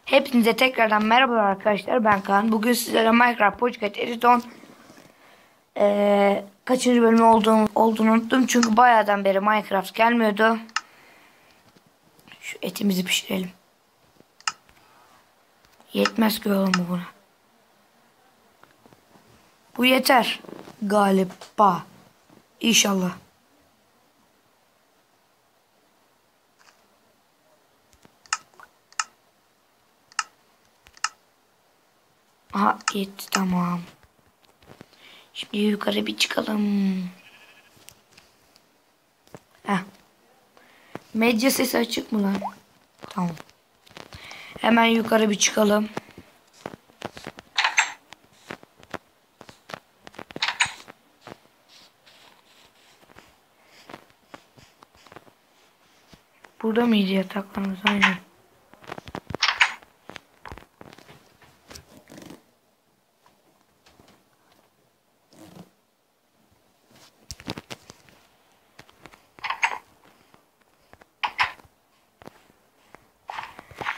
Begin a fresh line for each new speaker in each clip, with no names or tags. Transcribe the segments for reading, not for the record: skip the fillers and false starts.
Hepinize tekrardan merhaba arkadaşlar, ben Kaan. Bugün sizlere Minecraft Pocket Edition kaçıncı bölümü olduğunu unuttum. Çünkü bayağıdan beri Minecraft gelmiyordu. Şu etimizi pişirelim. Yetmez ki oğlum bu buna. Bu yeter galiba. İnşallah. Aha yetti, tamam. Şimdi yukarı bir çıkalım. Heh. Medya sesi açık mı lan? Tamam. Hemen yukarı bir çıkalım. Burada mıydı yataklarımız? Aynen.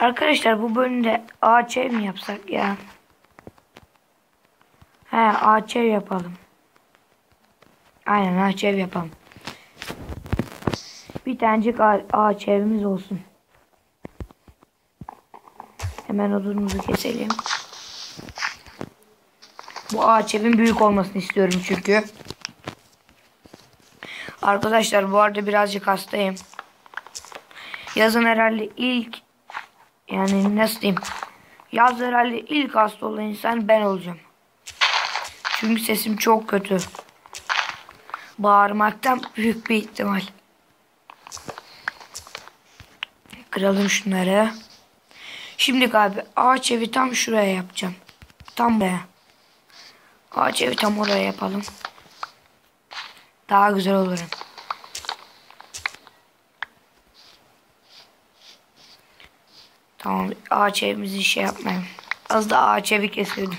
Arkadaşlar bu bölümde ağaç ev mi yapsak ya? He, ağaç ev yapalım. Aynen, ağaç ev yapalım. Bir tanecik ağaç evimiz olsun. Hemen odunumuzu keselim. Bu ağaç evin büyük olmasını istiyorum çünkü. Arkadaşlar bu arada birazcık hastayım. Yazın herhalde yani nasıl diyeyim? Yaz herhalde ilk hasta olan insan ben olacağım. Çünkü sesim çok kötü. Bağırmaktan büyük bir ihtimal. Kıralım şunları. Şimdi abi ağaç evi tam şuraya yapacağım. Tam buraya. Ağaç evi tam oraya yapalım. Daha güzel olur. Tamam, ağaç evimizi şey yapmayalım. Az da ağaç evi kesildim.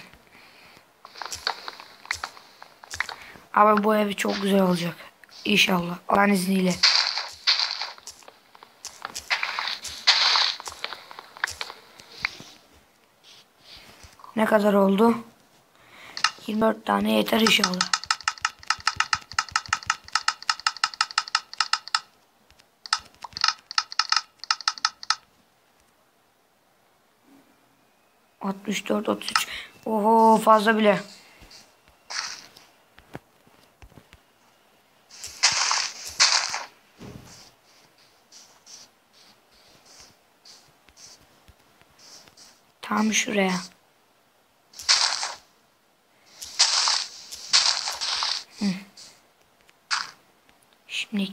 Ama bu ev çok güzel olacak. İnşallah. Allah'ın izniyle. Ne kadar oldu? 24 tane yeter inşallah. ...64, 33... Oho, fazla bile. Tam şuraya. Şimdi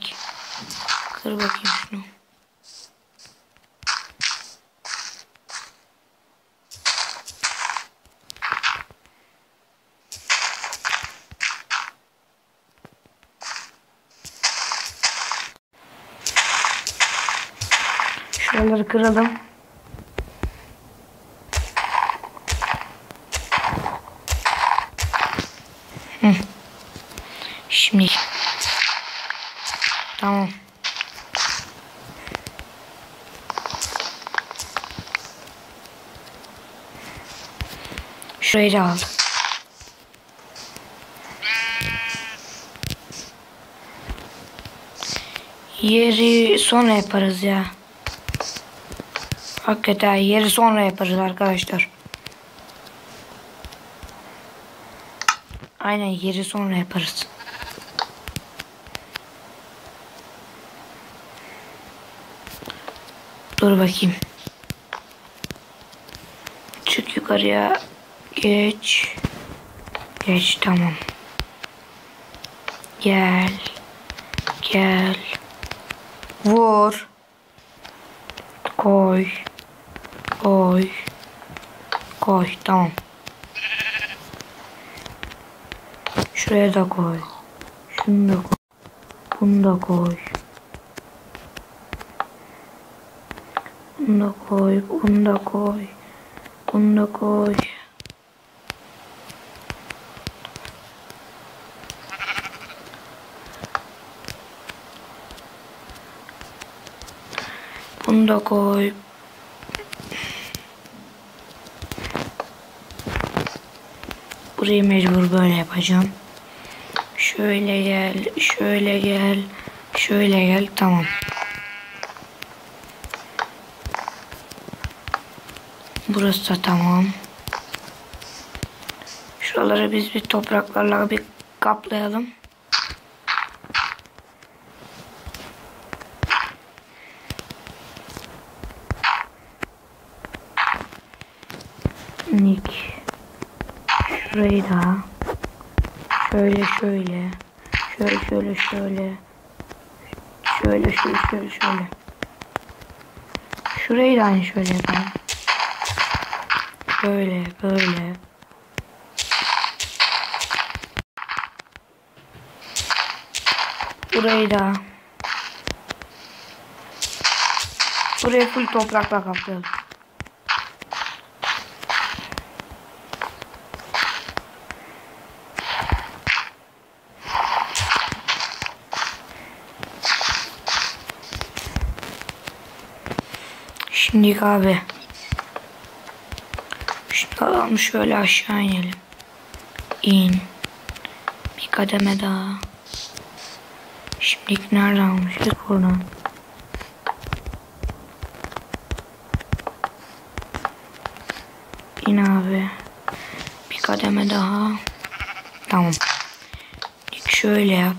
kır bakayım şunu. Şuraları kıralım. Şimdi tamam. Şurayı da aldım. Yeri sonra yaparız ya. Hakikaten yeri sonra yaparız arkadaşlar. Aynen, yeri sonra yaparız. Dur bakayım. Çık yukarıya. Geç. Geç, tamam. Gel. Gel. Vur. Koy. Koy. Koy. Tamam. Şuraya da koy. Şunu da koy. Bunu da koy. Bunu da koy. Bunu da koy. Bunu da koy. Bunu da koy. Burayı mecbur böyle yapacağım. Şöyle gel, şöyle gel, şöyle gel. Tamam. Burası da tamam. Şuraları biz bir topraklarla bir kaplayalım. Nick. Şurayı da şöyle şöyle. Şöyle şöyle şöyle. Şöyle şöyle şöyle şöyle. Şurayı da aynı şöyle yapalım. Böyle böyle. Burayı da. Burayı full toprakla kaplayalım. Şimdi abi. Şunu alalım, şöyle aşağı inelim. İn. Bir kademe daha. Şimdi nereden almıştık buradan? İn abi. Bir kademe daha. Tamam. Şöyle yap.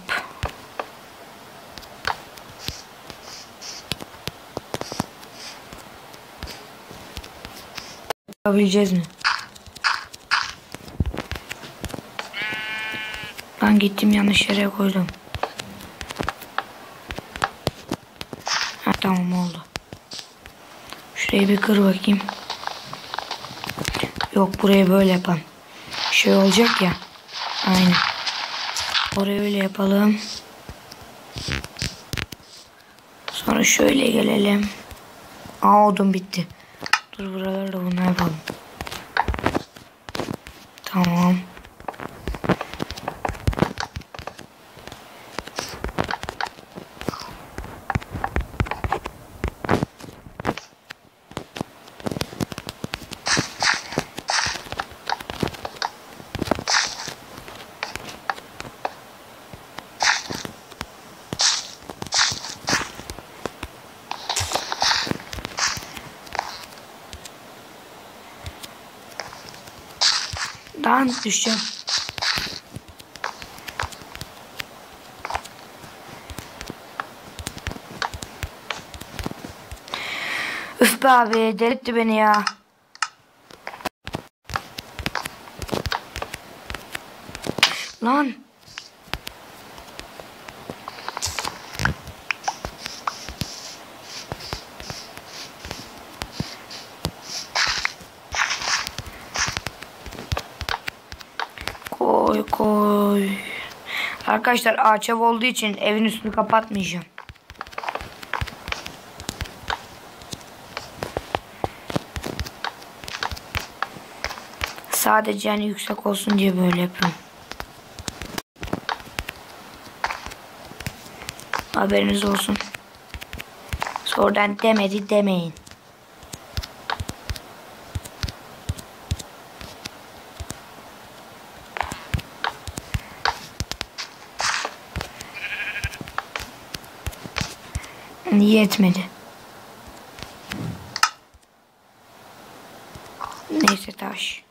Yapabileceğiz mi? Ben gittim, yanlış yere koydum. Ha, tamam oldu. Şurayı bir kır bakayım. Yok, burayı böyle yapalım. Şey olacak ya. Aynen. Orayı öyle yapalım. Sonra şöyle gelelim. Aa, odun bitti. Dur, buraları da bunu yapalım. Tamam. Daha düşeceğim. Üf be abi, delirtti beni ya. Lan. Koy koy. Arkadaşlar, ağaç ev olduğu için evin üstünü kapatmayacağım. Sadece yani yüksek olsun diye böyle yapıyorum. Haberiniz olsun. Sonradan demedi demeyin. Yetmedi. Neyse, taş.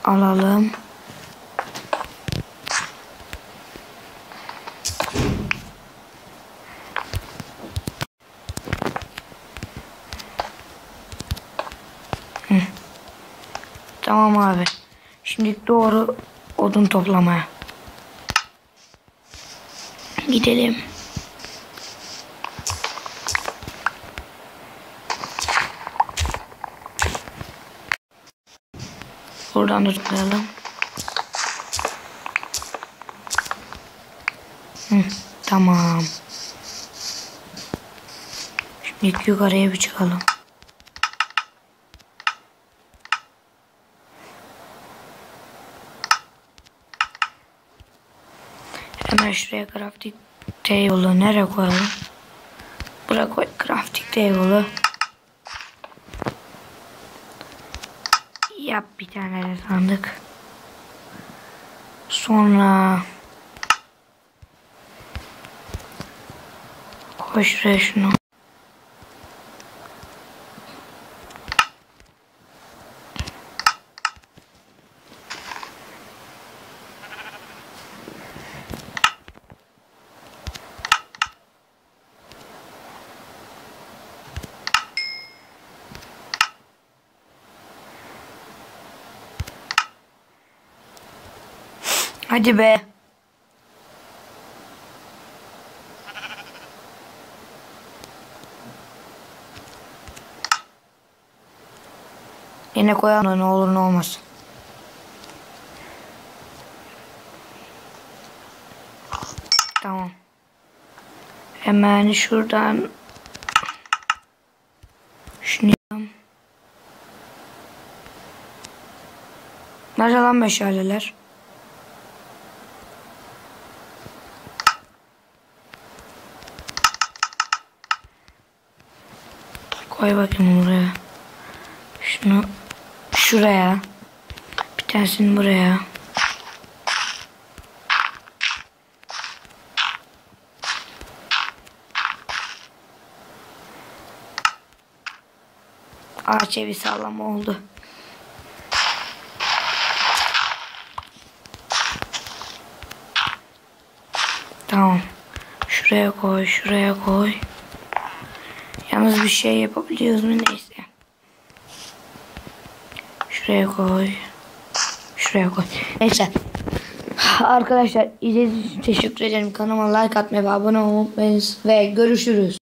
Alalım. Hı. Tamam abi. Şimdi doğru odun toplamaya. Gidelim. Buradan da toplayalım. Tamam. Şimdi yukarıya bir çıkalım. Hemen şuraya crafting table'ı nereye koyalım? Buraya koy crafting table'ı. Yap bir tane de sandık. Sonra koy şuraya şunu. Hadi be. Yine koyalım, ne olur ne olmaz. Tamam. Hemen şuradan şunu yapalım. Nerede lan meşaleler? Koy bakayım buraya. Şunu şuraya. Bir tanesini buraya. Ağaç evi sağlam oldu. Tamam. Şuraya koy, şuraya koy. Yalnız bir şey yapabiliyoruz mu? Neyse. Şuraya koy. Şuraya koy. Neyse. Arkadaşlar izlediğiniz için teşekkür ederim. Kanalıma like atmayı ve abone olmayı unutmayınız. Ve görüşürüz.